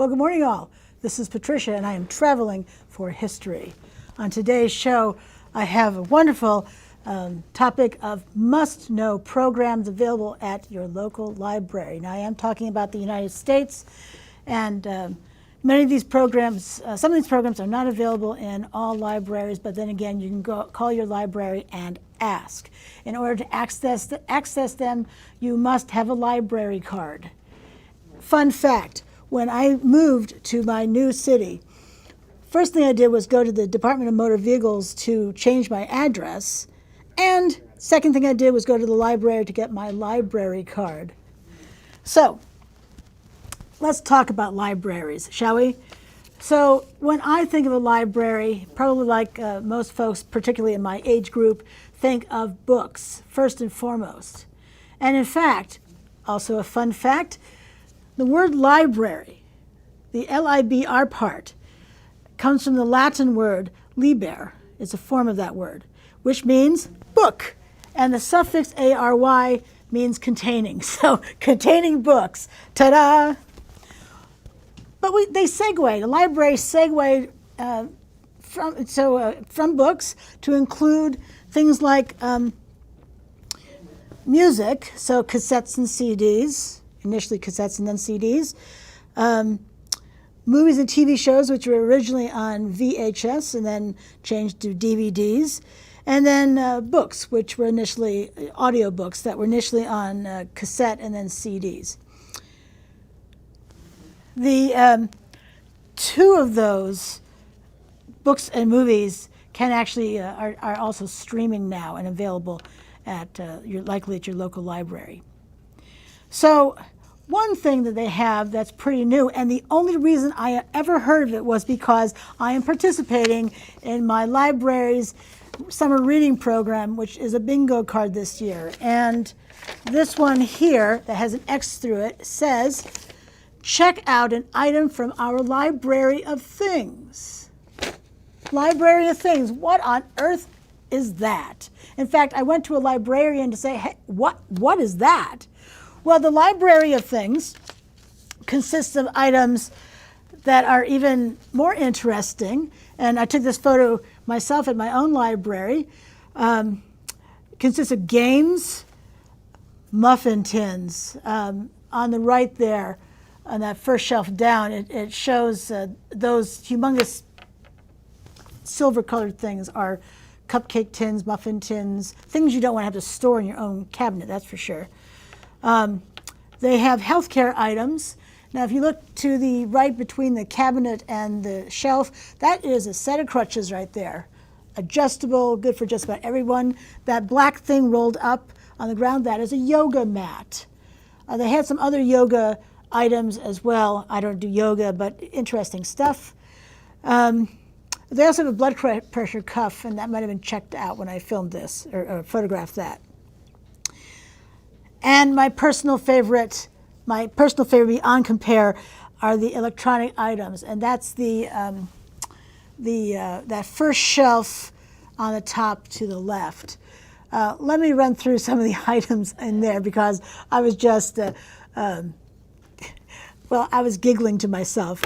Well, good morning all. This is Patricia and I am traveling for history. On today's show, I have a wonderful topic of must-know programs available at your local library. Now, I am talking about the United States, and many of these programs, some of these programs are not available in all libraries, but then again, you can call your library and ask. In order to access them, you must have a library card. Fun fact, when I moved to my new city, first thing I did was go to the Department of Motor Vehicles to change my address, and second thing I did was go to the library to get my library card. So, let's talk about libraries, shall we? So, when I think of a library, probably like most folks, particularly in my age group, think of books, first and foremost. And in fact, also a fun fact, the word library, the L-I-B-R part, comes from the Latin word liber. It's a form of that word, which means book. And the suffix A-R-Y means containing. So, containing books. Ta-da! But they segue. The library segued from books to include things like music, so cassettes and CDs, initially cassettes and then CDs, movies and TV shows, which were originally on VHS and then changed to DVDs, and then books, which were initially audio books that were initially on cassette and then CDs. The two of those, books and movies, can actually are also streaming now and available at likely at your local library. So one thing that they have that's pretty new, and the only reason I ever heard of it was because I am participating in my library's summer reading program, which is a bingo card this year. And this one here that has an X through it says, check out an item from our Library of Things. Library of Things, what on earth is that? In fact, I went to a librarian to say, hey, what is that? Well, the Library of Things consists of items that are even more interesting, and I took this photo myself at my own library. Consists of games, muffin tins. On the right there, on that first shelf down, it shows those humongous silver-colored things are cupcake tins, muffin tins, things you don't want to have to store in your own cabinet, that's for sure. They have healthcare items. Now, if you look to the right between the cabinet and the shelf, that is a set of crutches right there. Adjustable, good for just about everyone. That black thing rolled up on the ground, that is a yoga mat. They had some other yoga items as well. I don't do yoga, but interesting stuff. They also have a blood pressure cuff, and that might have been checked out when I filmed this or photographed that. And my personal favorite beyond compare are the electronic items, and that's that first shelf on the top to the left. Let me run through some of the items in there because I was just, I was giggling to myself.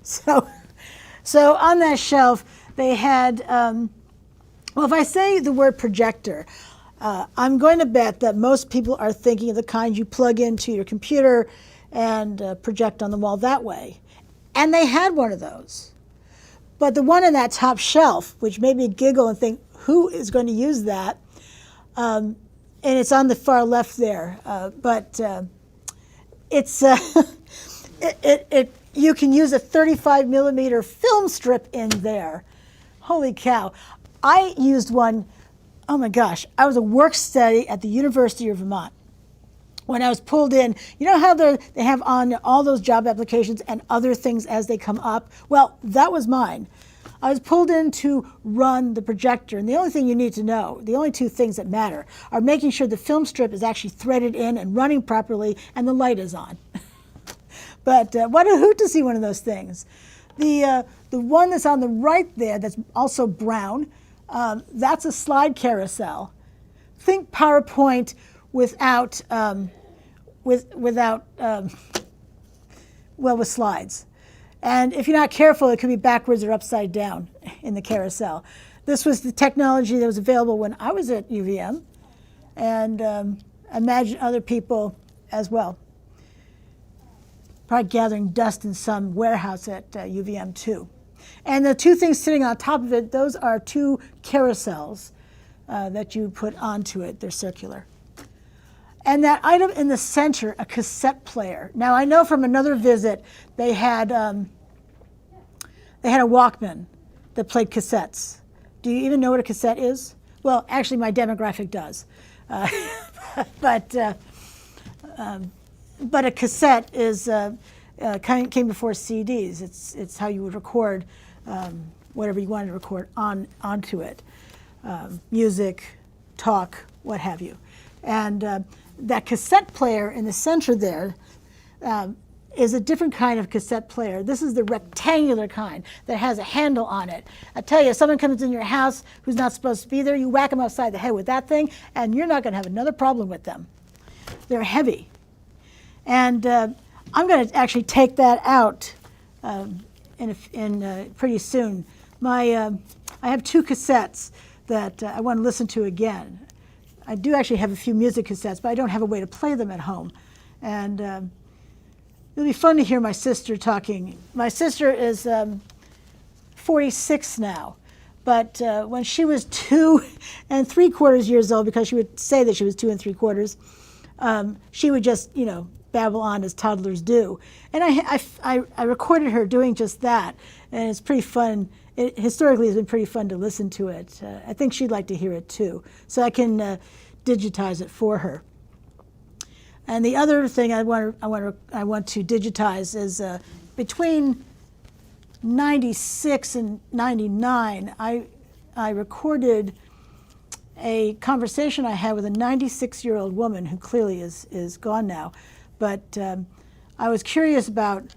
So on that shelf, they had, if I say the word projector, I'm going to bet that most people are thinking of the kind you plug into your computer and project on the wall that way. And they had one of those. But the one in that top shelf, which made me giggle and think, who is going to use that? And it's on the far left there. It's you can use a 35 millimeter film strip in there. Holy cow. I used one. Oh my gosh, I was a work study at the University of Vermont. When I was pulled in, you know how they have on all those job applications and other things as they come up? Well, that was mine. I was pulled in to run the projector, and the only thing you need to know, the only two things that matter, are making sure the film strip is actually threaded in and running properly and the light is on. But what a hoot to see one of those things. The one that's on the right there that's also brown, that's a slide carousel. Think PowerPoint without, with slides. And if you're not careful, it could be backwards or upside down in the carousel. This was the technology that was available when I was at UVM, and imagine other people as well. Probably gathering dust in some warehouse at UVM too. And the two things sitting on top of it, those are two carousels that you put onto it. They're circular. And that item in the center, a cassette player. Now I know from another visit they had a Walkman that played cassettes. Do you even know what a cassette is? Well, actually my demographic does. But a cassette is came before CDs. It's how you would record whatever you wanted to record onto it, music, talk, what have you. And that cassette player in the center there is a different kind of cassette player. This is the rectangular kind that has a handle on it. I tell you, if someone comes in your house who's not supposed to be there, you whack them upside the head with that thing, and you're not going to have another problem with them. They're heavy. And I'm going to actually take that out pretty soon. I have two cassettes that I want to listen to again. I do actually have a few music cassettes, but I don't have a way to play them at home. And it'll be fun to hear my sister talking. My sister is 46 now, but when she was 2 3/4 years old, because she would say that she was 2 3/4, she would just, babble on as toddlers do. And I recorded her doing just that, and it's pretty fun. It historically has been pretty fun to listen to it. I think she'd like to hear it too, so I can digitize it for her. And the other thing I want to digitize is between 96 and 99, I recorded a conversation I had with a 96-year-old woman who clearly is gone now. But I was curious about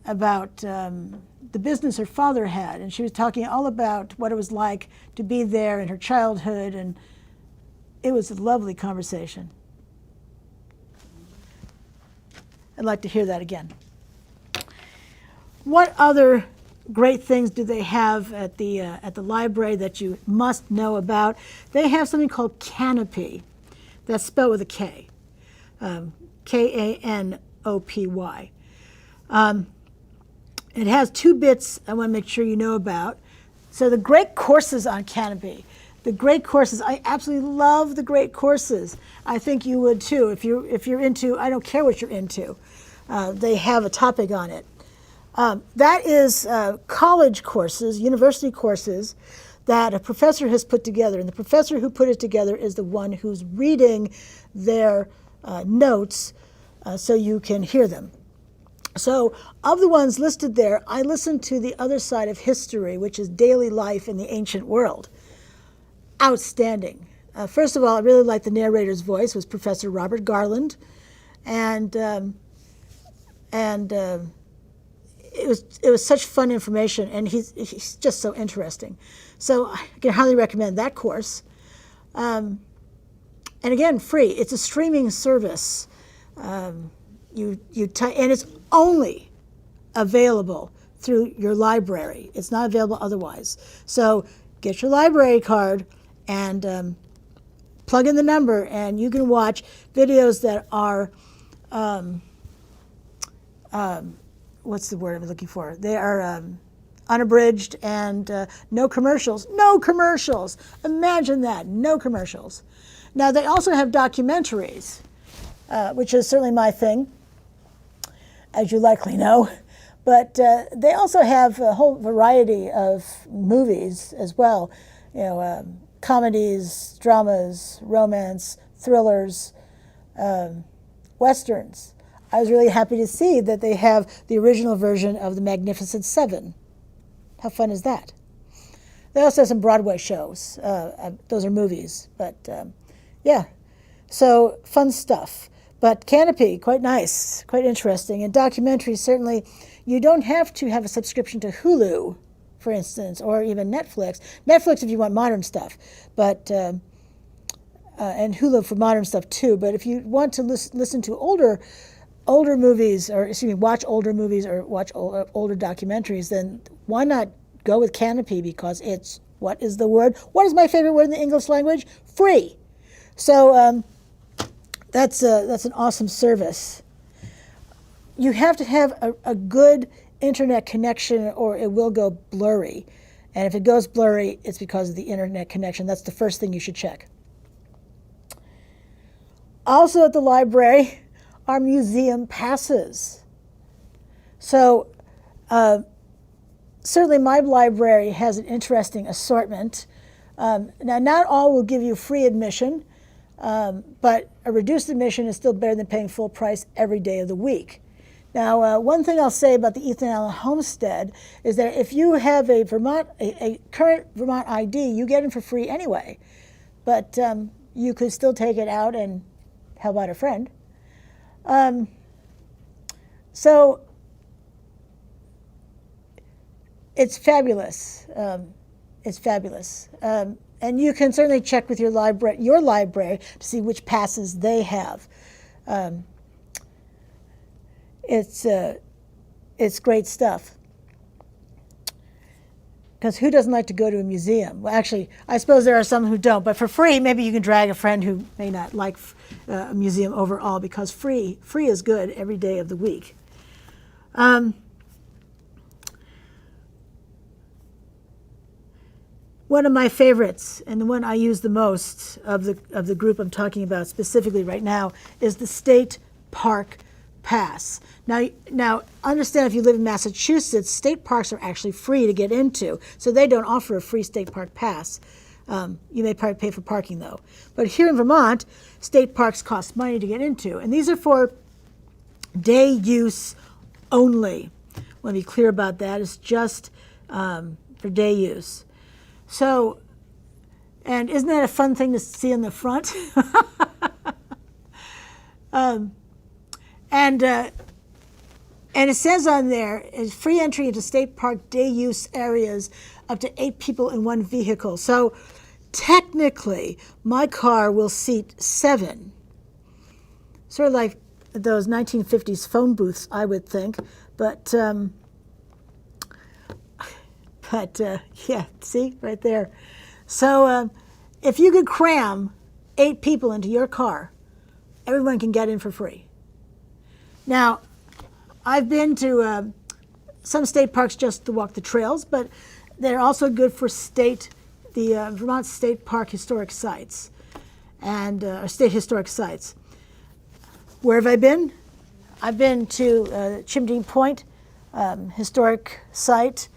the business her father had, and she was talking all about what it was like to be there in her childhood, and it was a lovely conversation. I'd like to hear that again. What other great things do they have at the library that you must know about? They have something called Canopy. That's spelled with a K. Kanopy. It has 2 bits I want to make sure you know about. So the great courses on Canopy. The great courses, I absolutely love the great courses. I think you would too if you're into, I don't care what you're into. They have a topic on it. That is college courses, university courses that a professor has put together. And the professor who put it together is the one who's reading their notes so you can hear them. So of the ones listed there, I listened to The Other Side of History, which is daily life in the ancient world. Outstanding. First of all, I really liked the narrator's voice, was Professor Robert Garland, and it was such fun information, and he's just so interesting. So I can highly recommend that course. And again, free. It's a streaming service. And it's only available through your library. It's not available otherwise. So get your library card and plug in the number, and you can watch videos that are, what's the word I'm looking for? They are unabridged and no commercials. No commercials! Imagine that, no commercials. Now they also have documentaries, which is certainly my thing, as you likely know. But they also have a whole variety of movies as well. Comedies, dramas, romance, thrillers, westerns. I was really happy to see that they have the original version of The Magnificent Seven. How fun is that? They also have some Broadway shows. Those are movies, but yeah. So fun stuff. But Canopy, quite nice, quite interesting. And documentaries, certainly, you don't have to have a subscription to Hulu, for instance, or even Netflix. Netflix if you want modern stuff, but and Hulu for modern stuff too. But if you want to listen to older older movies, or excuse me, watch older movies or watch older documentaries, then why not go with Canopy? Because it's, what is the word? What is my favorite word in the English language? Free. So that's an awesome service. You have to have a good internet connection or it will go blurry. And if it goes blurry, it's because of the internet connection. That's the first thing you should check. Also at the library are museum passes. So certainly my library has an interesting assortment. Now, not all will give you free admission, but a reduced admission is still better than paying full price every day of the week. Now, one thing I'll say about the Ethan Allen Homestead is that if you have a current Vermont ID, you get it for free anyway. But you could still take it out and help out a friend. So it's fabulous. It's fabulous. And you can certainly check with your library to see which passes they have. It's great stuff. Because who doesn't like to go to a museum? Well, actually, I suppose there are some who don't, but for free, maybe you can drag a friend who may not like a museum overall, because free is good every day of the week. One of my favorites, and the one I use the most of the group I'm talking about specifically right now, is the State Park Pass. Now, understand, if you live in Massachusetts, state parks are actually free to get into, so they don't offer a free state park pass. You may probably pay for parking, though. But here in Vermont, state parks cost money to get into, and these are for day use only. I want to be clear about that. It's just for day use. So, and isn't that a fun thing to see in the front? And it says on there, is free entry into state park day use areas up to 8 people in one vehicle. So technically, my car will seat 7. Sort of like those 1950s phone booths, I would think. But yeah, see, right there. So if you could cram 8 people into your car, everyone can get in for free. Now, I've been to some state parks just to walk the trails, but they're also good for the Vermont State Park historic sites and state historic sites. Where have I been? I've been to Chimney Point historic site,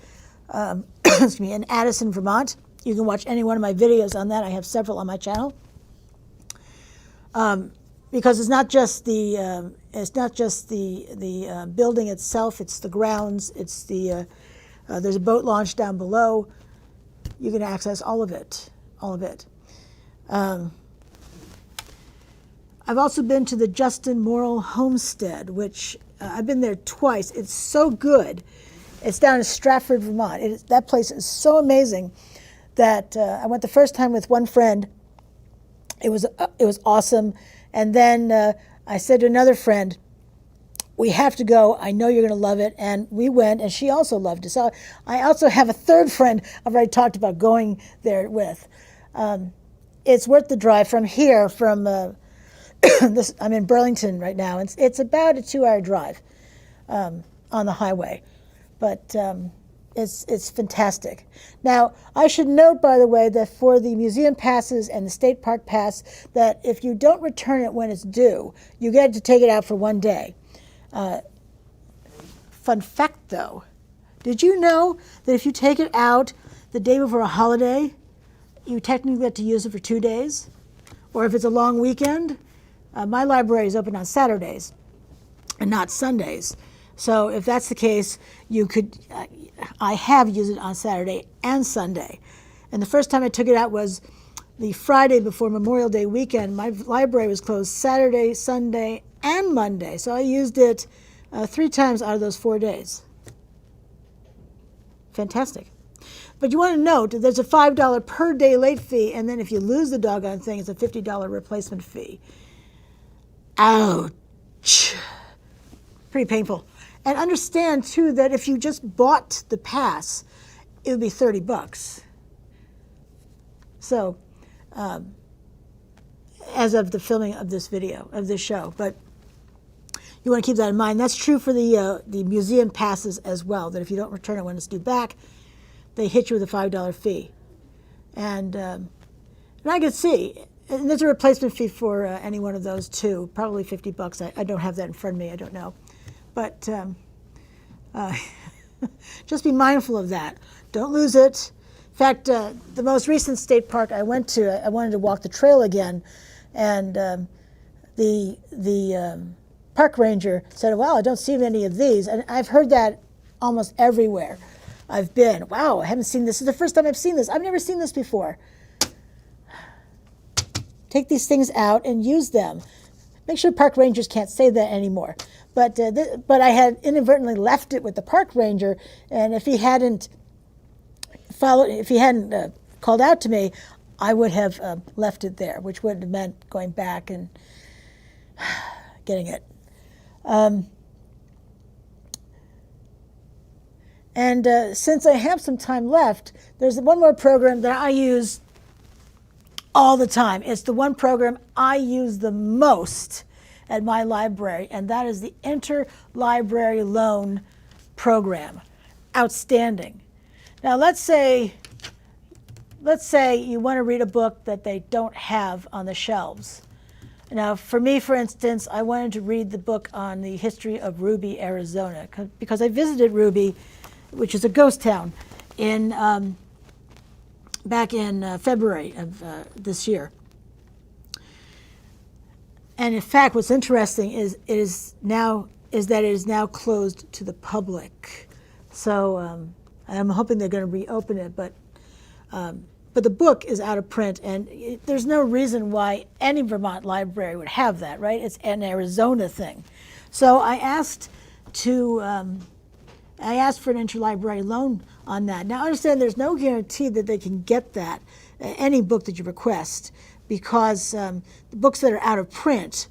excuse me, in Addison, Vermont. You can watch any one of my videos on that. I have several on my channel. Because it's not just the building itself; it's the grounds. It's there's a boat launch down below. You can access all of it. I've also been to the Justin Morrill Homestead, which I've been there twice. It's so good. It's down in Stratford, Vermont. That place is so amazing that I went the first time with one friend. It was awesome. And then I said to another friend, we have to go. I know you're going to love it. And we went, and she also loved it. So I also have a third friend I've already talked about going there with. It's worth the drive from here, from I'm in Burlington right now. It's about a 2-hour drive on the highway. But it's fantastic. Now, I should note, by the way, that for the museum passes and the state park pass, that if you don't return it when it's due, you get to take it out for 1 day. Fun fact, though, did you know that if you take it out the day before a holiday, you technically get to use it for 2 days? Or if it's a long weekend, my library is open on Saturdays and not Sundays. So if that's the case, you could, I have used it on Saturday and Sunday. And the first time I took it out was the Friday before Memorial Day weekend. My library was closed Saturday, Sunday, and Monday. So I used it 3 times out of those 4 days. Fantastic. But you want to note that there's a $5 per day late fee, and then if you lose the doggone thing, it's a $50 replacement fee. Ouch. pretty painful. And understand too that if you just bought the pass, it would be $30. So, as of the filming of this video, of this show, but you want to keep that in mind. That's true for the museum passes as well, that if you don't return it when it's due back, they hit you with a $5 fee. And I could see, and there's a replacement fee for any one of those too, probably $50. I don't have that in front of me, I don't know. But just be mindful of that. Don't lose it. In fact, the most recent state park I went to, I wanted to walk the trail again, and the park ranger said, "Wow, I don't see many of these." And I've heard that almost everywhere I've been. Wow, I haven't seen this. This is the first time I've seen this. I've never seen this before. Take these things out and use them. Make sure park rangers can't say that anymore. But I had inadvertently left it with the park ranger, and if he hadn't called out to me, I would have left it there, which would have meant going back and getting it. Since I have some time left, there's one more program that I use all the time. It's the one program I use the most at my library, and that is the Interlibrary Loan Program. Outstanding. Now let's say you want to read a book that they don't have on the shelves. Now, for me, for instance, I wanted to read the book on the history of Ruby, Arizona, because I visited Ruby, which is a ghost town, back in February of this year. And in fact, what's interesting is that it is now closed to the public. So I'm hoping they're going to reopen it, but the book is out of print, and there's no reason why any Vermont library would have that, right? It's an Arizona thing. So I asked for an interlibrary loan on that. Now, understand there's no guarantee that they can get that, any book that you request, because the books that are out of print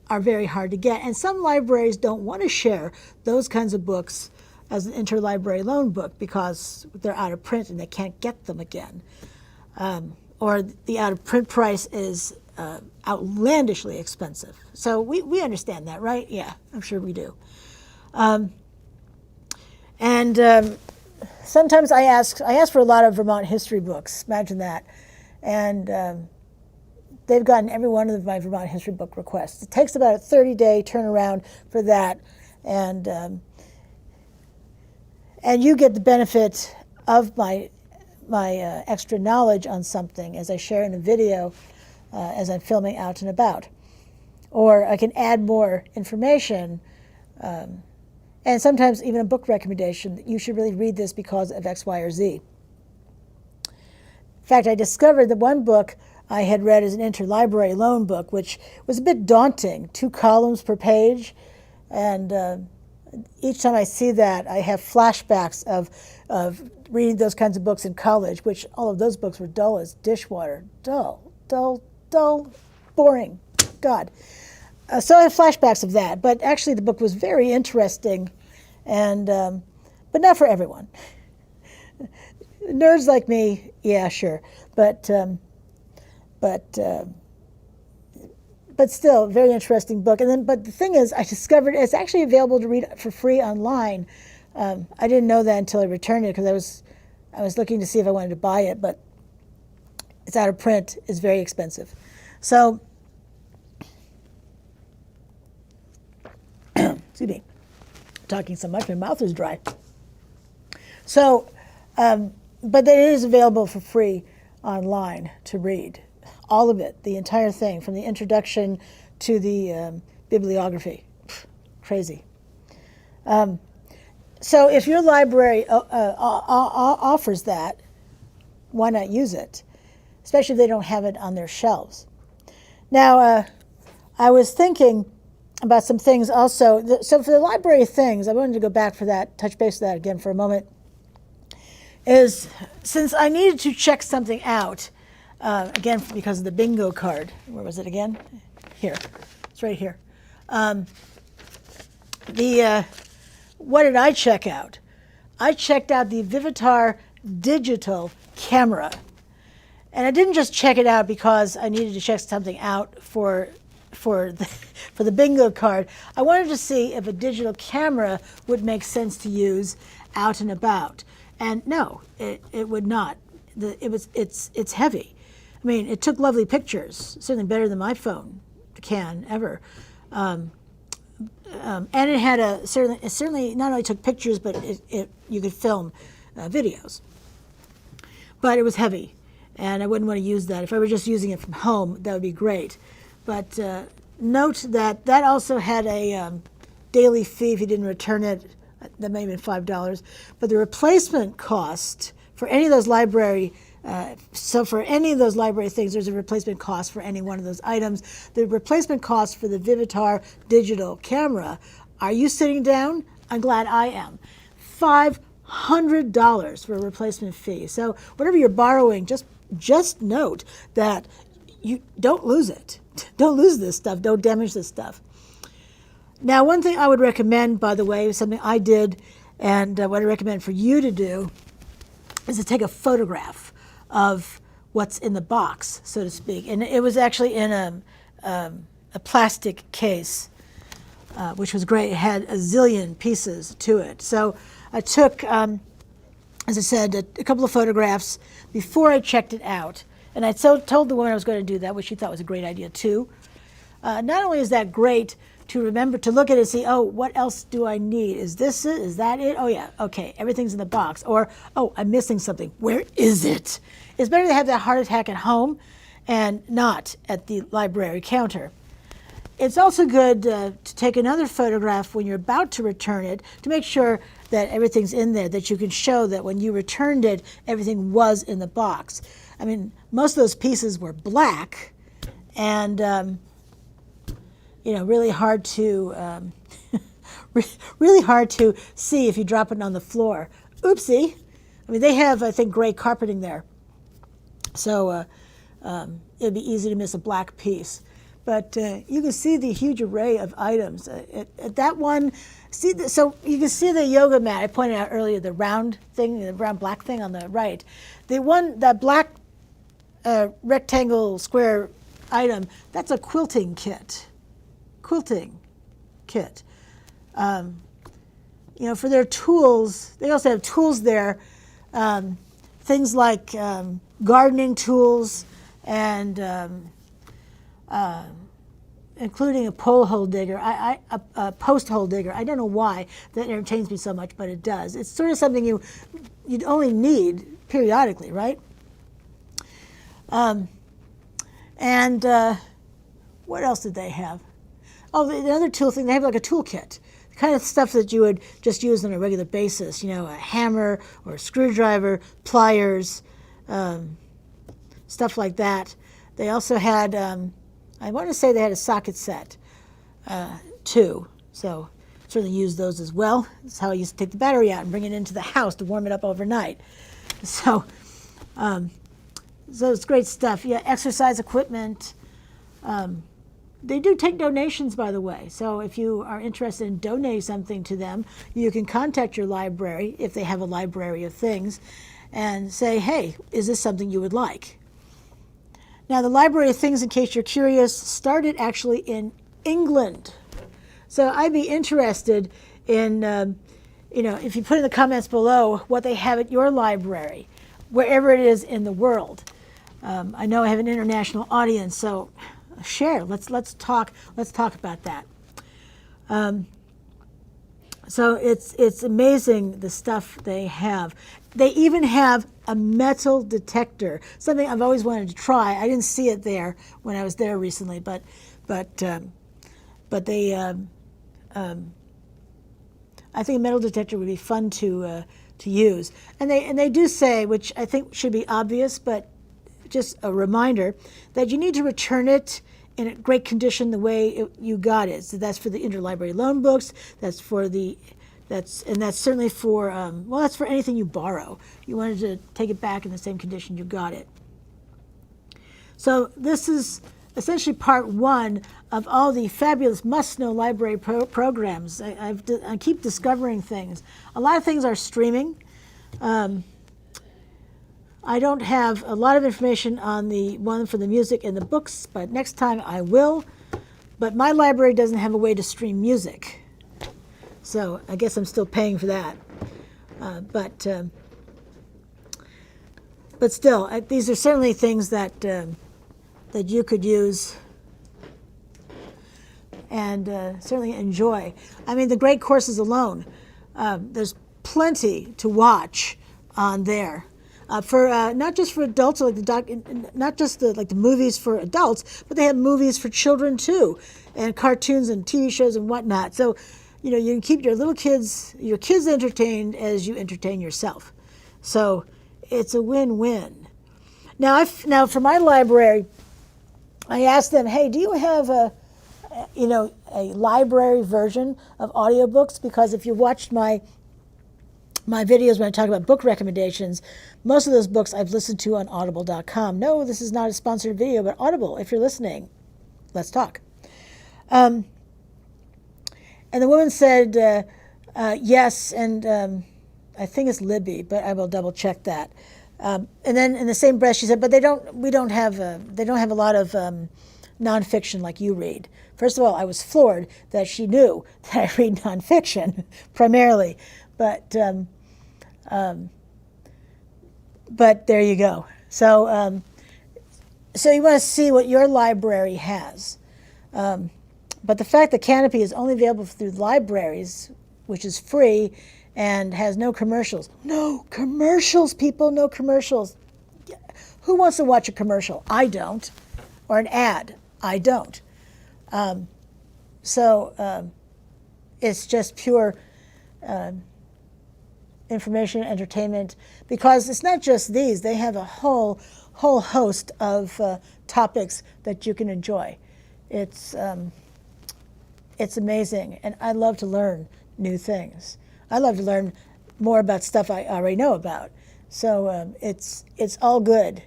are very hard to get. And some libraries don't want to share those kinds of books as an interlibrary loan book because they're out of print and they can't get them again. Or the out-of-print price is outlandishly expensive. So we understand that, right? Yeah, I'm sure we do. Sometimes I ask for a lot of Vermont history books. Imagine that. And they've gotten every one of my Vermont history book requests. It takes about a 30-day turnaround for that, and you get the benefit of my extra knowledge on something as I share in a video as I'm filming out and about. Or I can add more information, and sometimes even a book recommendation that you should really read this because of X, Y, or Z. In fact, I discovered that one book I had read as an interlibrary loan book, which was a bit daunting, 2 columns per page, and each time I see that, I have flashbacks of reading those kinds of books in college, which all of those books were dull as dishwater. Dull, boring. God. So I have flashbacks of that, but actually the book was very interesting, and but not for everyone. Nerds like me, yeah, sure, but still, very interesting book. But the thing is, I discovered it's actually available to read for free online. I didn't know that until I returned it because I was looking to see if I wanted to buy it, but it's out of print. It's very expensive. So, excuse me, talking so much, my mouth is dry. So, but it is available for free online to read. All of it, the entire thing, from the introduction to the bibliography. Crazy. So if your library offers that, why not use it? Especially if they don't have it on their shelves. Now, I was thinking about some things also. So for the library things, I wanted to go back for that, touch base with that again for a moment, is since I needed to check something out, again, because of the bingo card. Where was it again? Here. It's right here. what did I check out? I checked out the Vivitar digital camera. And I didn't just check it out because I needed to check something out for the bingo card. I wanted to see if a digital camera would make sense to use out and about. And no, it would not. It's heavy. I mean, it took lovely pictures, certainly better than my phone can ever. And it had it certainly not only took pictures, but you could film videos. But it was heavy, and I wouldn't want to use that. If I were just using it from home, that would be great. But note that also had a daily fee if you didn't return it. That may have been $5. But the replacement cost for any of those library so for any of those library things, there's a replacement cost for any one of those items. The replacement cost for the Vivitar digital camera, are you sitting down? I'm glad I am. $500 for a replacement fee. So whatever you're borrowing, just note that you don't lose it. Don't lose this stuff. Don't damage this stuff. Now, one thing I would recommend, by the way, something I did and what I recommend for you to do is to take a photograph of what's in the box, so to speak. And it was actually in a plastic case, which was great. It had a zillion pieces to it. So I took, as I said, a couple of photographs before I checked it out. And I told the woman I was going to do that, which she thought was a great idea too. Not only is that great to remember to look at it and see, oh, what else do I need? Is this it? Is that it? Oh yeah, okay, everything's in the box. Or, oh, I'm missing something. Where is it? It's better to have that heart attack at home and not at the library counter. It's also good to take another photograph when you're about to return it to make sure that everything's in there, that you can show that when you returned it, everything was in the box. I mean, most of those pieces were black and really hard to really hard to see if you drop it on the floor. Oopsie! I mean, they have, I think, gray carpeting there, so it'd be easy to miss a black piece. But you can see the huge array of items. At that one, so you can see the yoga mat. I pointed out earlier the round thing, the round black thing on the right. That black rectangle square item, that's a quilting kit. For their tools, they also have tools there, things like gardening tools and including a pole hole digger, a post hole digger. I don't know why that entertains me so much, but it does. It's sort of something you'd only need periodically, right? What else did they have? Oh, the other tool thing, they have like a toolkit, the kind of stuff that you would just use on a regular basis, a hammer or a screwdriver, pliers, stuff like that. They also had, I want to say they had a socket set, too, so certainly use those as well. That's how I used to take the battery out and bring it into the house to warm it up overnight. So it's great stuff. Yeah, exercise equipment. They do take donations, by the way. So if you are interested in donating something to them, you can contact your library, if they have a library of things, and say, hey, is this something you would like? Now, the Library of Things, in case you're curious, started actually in England. So I'd be interested in, if you put in the comments below what they have at your library, wherever it is in the world. I know I have an international audience, so share. Let's talk about that. So it's amazing the stuff they have. They even have a metal detector, something I've always wanted to try. I didn't see it there when I was there recently, but they I think a metal detector would be fun to use. And they do say, which I think should be obvious, but just a reminder, that you need to return it in a great condition the way you got it. So that's for the interlibrary loan books. That's certainly for that's for anything you borrow. You wanted to take it back in the same condition you got it. So this is essentially part one of all the fabulous must-know library programs. I keep discovering things. A lot of things are streaming. I don't have a lot of information on the one for the music and the books, but next time I will. But my library doesn't have a way to stream music, so I guess I'm still paying for that. But still, these are certainly things that that you could use and certainly enjoy. I mean, the great courses alone, there's plenty to watch on there. For not just for adults, like not just the movies for adults, but they have movies for children too, and cartoons and TV shows and whatnot. So, you know, you can keep your kids entertained as you entertain yourself. So, it's a win-win. Now, for my library, I asked them, hey, do you have a library version of audiobooks? Because if you watched my videos when I talk about book recommendations, most of those books I've listened to on audible.com. No, this is not a sponsored video, but Audible, if you're listening, let's talk. And the woman said yes, and I think it's Libby, but I will double check that. And then in the same breath, she said, but they don't have a lot of nonfiction like you read. First of all, I was floored that she knew that I read nonfiction primarily, but there you go. So so you want to see what your library has. But the fact that Canopy is only available through libraries, which is free and has no commercials. No commercials, people, no commercials. Who wants to watch a commercial? I don't. Or an ad. I don't. It's just pure information, entertainment, because it's not just these. They have a whole host of topics that you can enjoy. It's amazing, and I love to learn new things. I love to learn more about stuff I already know about. So it's all good,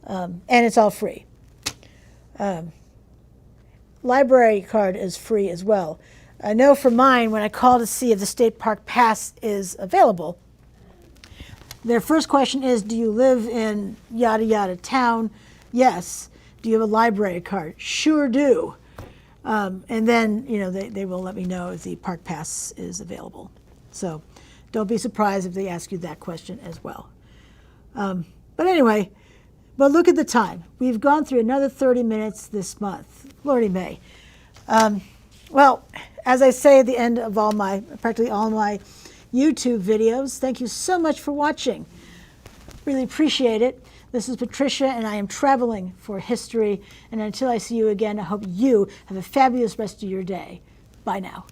and it's all free. Library card is free as well. I know for mine, when I call to see if the State Park Pass is available, their first question is, do you live in yada yada town? Yes. Do you have a library card? Sure do. And then, you know, they will let me know if the Park Pass is available. So don't be surprised if they ask you that question as well. But anyway, but look at the time. We've gone through another 30 minutes this month. Lordy May. Well, as I say at the end of practically all my YouTube videos, thank you so much for watching. Really appreciate it. This is Patricia, and I am traveling for history. And until I see you again, I hope you have a fabulous rest of your day. Bye now.